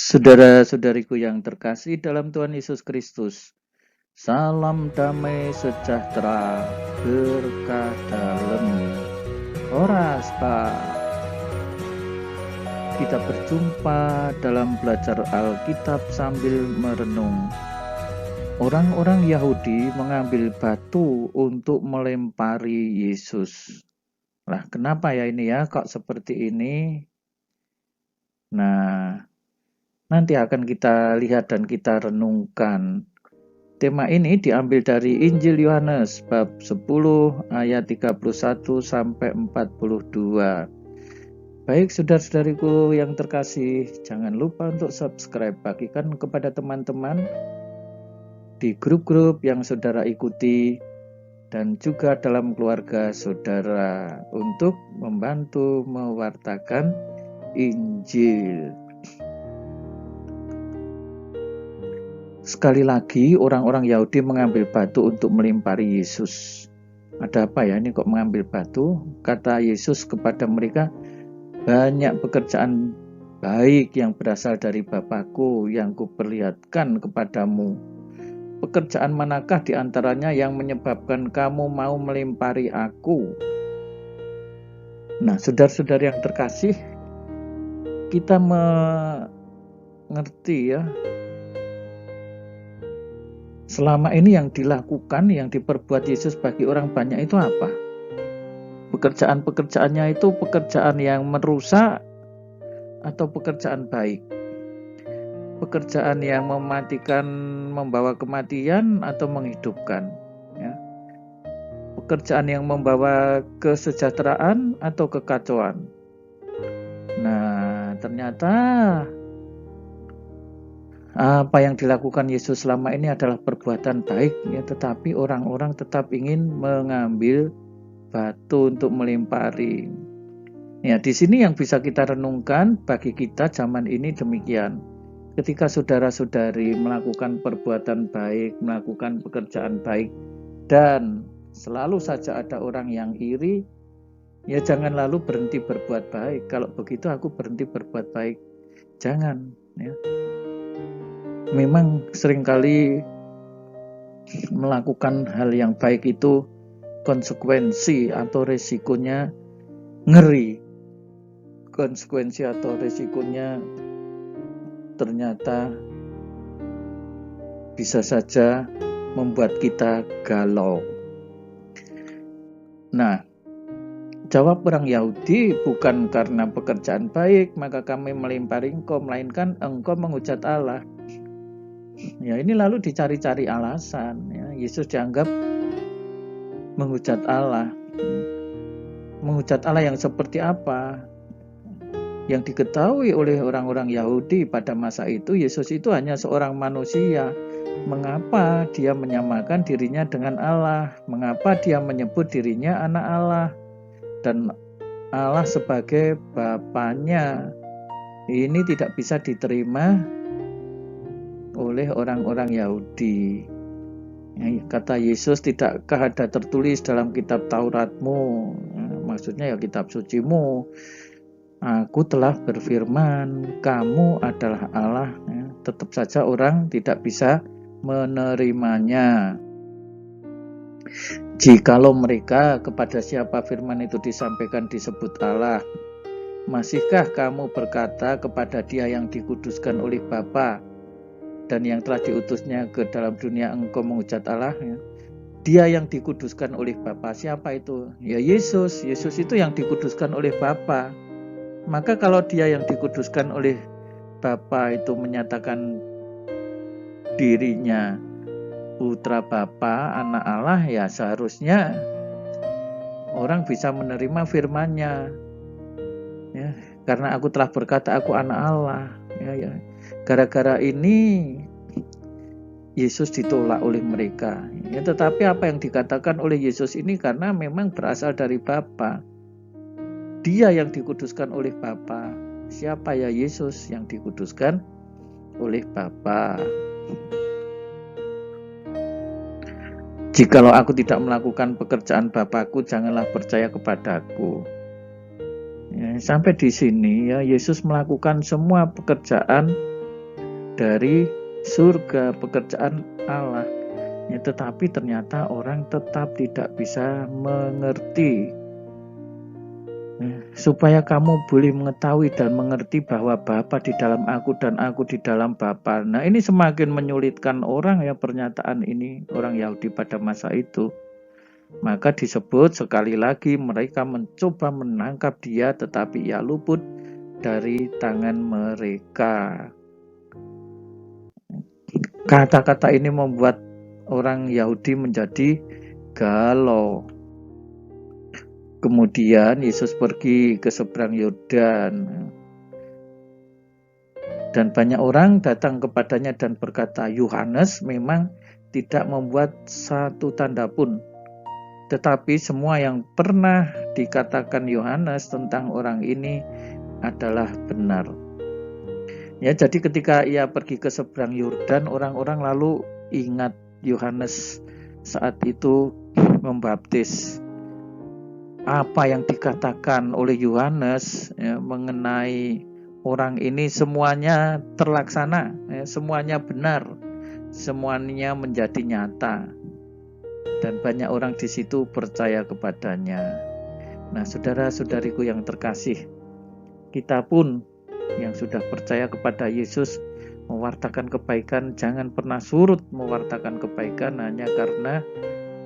Saudara-saudariku yang terkasih dalam Tuhan Yesus Kristus, salam damai sejahtera berkah dalam Horas Pak. Kita berjumpa dalam belajar Alkitab sambil merenung. Orang-orang Yahudi mengambil batu untuk melempari Yesus. Lah, kenapa ya ini ya kok seperti ini? Nah, nanti akan kita lihat dan kita renungkan. Tema ini diambil dari Injil Yohanes bab 10 ayat 31 sampai 42. Baik saudara-saudariku yang terkasih, jangan lupa untuk subscribe, bagikan kepada teman-teman di grup-grup yang saudara ikuti dan juga dalam keluarga saudara untuk membantu mewartakan Injil. Sekali lagi orang-orang Yahudi mengambil batu untuk melempari Yesus. Ada apa ya ini kok mengambil batu? Kata Yesus kepada mereka, banyak pekerjaan baik yang berasal dari Bapakku yang kuperlihatkan kepadamu. Pekerjaan manakah di antaranya yang menyebabkan kamu mau melempari aku? Nah, saudara-saudara yang terkasih, kita mengerti ya, selama ini yang dilakukan, yang diperbuat Yesus bagi orang banyak itu apa? Pekerjaan-pekerjaannya itu pekerjaan yang merusak atau pekerjaan baik? Pekerjaan yang mematikan, membawa kematian atau menghidupkan? Ya. Pekerjaan yang membawa kesejahteraan atau kekacauan? Nah, ternyata apa yang dilakukan Yesus selama ini adalah perbuatan baik, ya, tetapi orang-orang tetap ingin mengambil batu untuk melempari. Ya, di sini yang bisa kita renungkan bagi kita zaman ini demikian. Ketika saudara-saudari melakukan perbuatan baik, melakukan pekerjaan baik, dan selalu saja ada orang yang iri, ya jangan lalu berhenti berbuat baik. Kalau begitu aku berhenti berbuat baik. Jangan, ya. Memang seringkali melakukan hal yang baik itu konsekuensi atau resikonya ngeri. Konsekuensi atau resikonya ternyata bisa saja membuat kita galau. Nah, jawab orang Yahudi, bukan karena pekerjaan baik maka kami melempari engkau, melainkan engkau menghujat Allah. Ya, ini lalu dicari-cari alasan. Ya. Yesus dianggap menghujat Allah. Menghujat Allah yang seperti apa? Yang diketahui oleh orang-orang Yahudi pada masa itu, Yesus itu hanya seorang manusia. Mengapa dia menyamakan dirinya dengan Allah? Mengapa dia menyebut dirinya anak Allah? Dan Allah sebagai Bapaknya. Ini tidak bisa diterima oleh orang-orang Yahudi. Ya, kata Yesus, tidakkah ada tertulis dalam kitab Tauratmu? Maksudnya ya kitab sucimu. Aku telah berfirman, kamu adalah Allah. Ya, tetap saja orang tidak bisa menerimanya. Jikalau mereka kepada siapa firman itu disampaikan disebut Allah, masihkah kamu berkata kepada dia yang dikuduskan oleh Bapa dan yang telah diutusnya ke dalam dunia engkau menghujat Allah? Ya. Dia yang dikuduskan oleh Bapa, siapa itu? Ya Yesus. Yesus itu yang dikuduskan oleh Bapa. Maka kalau dia yang dikuduskan oleh Bapa itu menyatakan dirinya putra Bapa, anak Allah, ya seharusnya orang bisa menerima firman-Nya. Ya, karena aku telah berkata aku anak Allah. Ya. Gara-gara ini Yesus ditolak oleh mereka. Ya, tetapi apa yang dikatakan oleh Yesus ini karena memang berasal dari Bapa. Dia yang dikuduskan oleh Bapa. Siapa ya Yesus yang dikuduskan oleh Bapa? Jikalau aku tidak melakukan pekerjaan Bapakku, janganlah percaya kepadaku. Ya, sampai di sini ya Yesus melakukan semua pekerjaan dari surga, pekerjaan Allah. Ya, tetapi ternyata orang tetap tidak bisa mengerti. Supaya kamu boleh mengetahui dan mengerti bahwa Bapa di dalam aku dan aku di dalam Bapa. Nah, ini semakin menyulitkan orang ya pernyataan ini, orang Yahudi pada masa itu. Maka disebut sekali lagi mereka mencoba menangkap dia tetapi ia luput dari tangan mereka. Kata-kata ini membuat orang Yahudi menjadi galau. Kemudian Yesus pergi ke seberang Yordan. Dan banyak orang datang kepadanya dan berkata, Yohanes memang tidak membuat satu tanda pun. Tetapi semua yang pernah dikatakan Yohanes tentang orang ini adalah benar. Ya, jadi ketika ia pergi ke seberang Yordan, orang-orang lalu ingat Yohanes saat itu membaptis. Apa yang dikatakan oleh Yohanes ya, mengenai orang ini semuanya terlaksana, ya, semuanya benar, semuanya menjadi nyata, dan banyak orang di situ percaya kepadanya. Nah, saudara-saudariku yang terkasih, kita pun yang sudah percaya kepada Yesus mewartakan kebaikan, jangan pernah surut mewartakan kebaikan hanya karena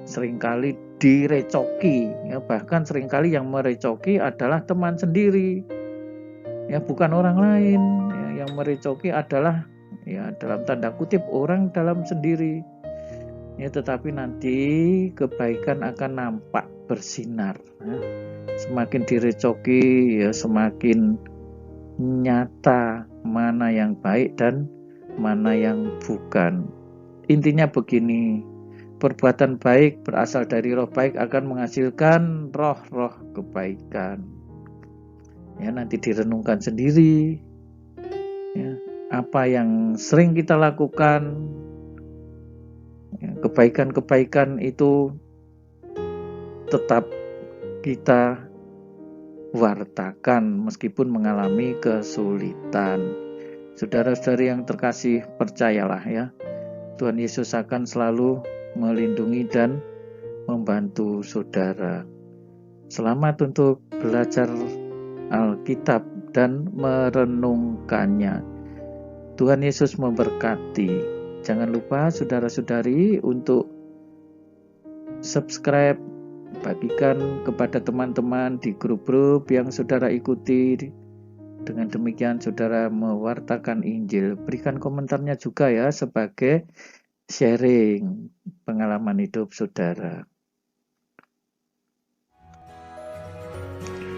seringkali direcoki, ya, bahkan seringkali yang merecoki adalah teman sendiri, ya, bukan orang lain, ya, yang merecoki adalah ya dalam tanda kutip orang dalam sendiri, ya, tetapi nanti kebaikan akan nampak bersinar, ya. Semakin direcoki ya semakin nyata mana yang baik dan mana yang bukan. Intinya begini, perbuatan baik berasal dari roh baik akan menghasilkan roh-roh kebaikan. Ya, nanti direnungkan sendiri. Ya, apa yang sering kita lakukan, ya, kebaikan-kebaikan itu tetap kita wartakan meskipun mengalami kesulitan. Saudara-saudari yang terkasih, percayalah ya, Tuhan Yesus akan selalu melindungi dan membantu saudara. Selamat untuk belajar Alkitab dan merenungkannya. Tuhan Yesus memberkati. Jangan lupa saudara-saudari untuk subscribe, bagikan kepada teman-teman di grup-grup yang saudara ikuti. Dengan demikian saudara mewartakan Injil. Berikan komentarnya juga ya sebagai sharing pengalaman hidup saudara.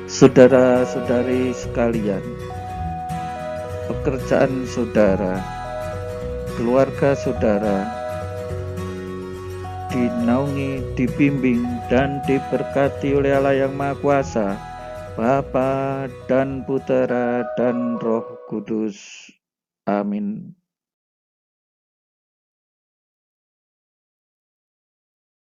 Saudara-saudari sekalian, pekerjaan saudara, keluarga saudara dinaungi, dibimbing, dan diberkati oleh Allah yang Maha Kuasa, Bapa dan Putera dan Roh Kudus. Amin.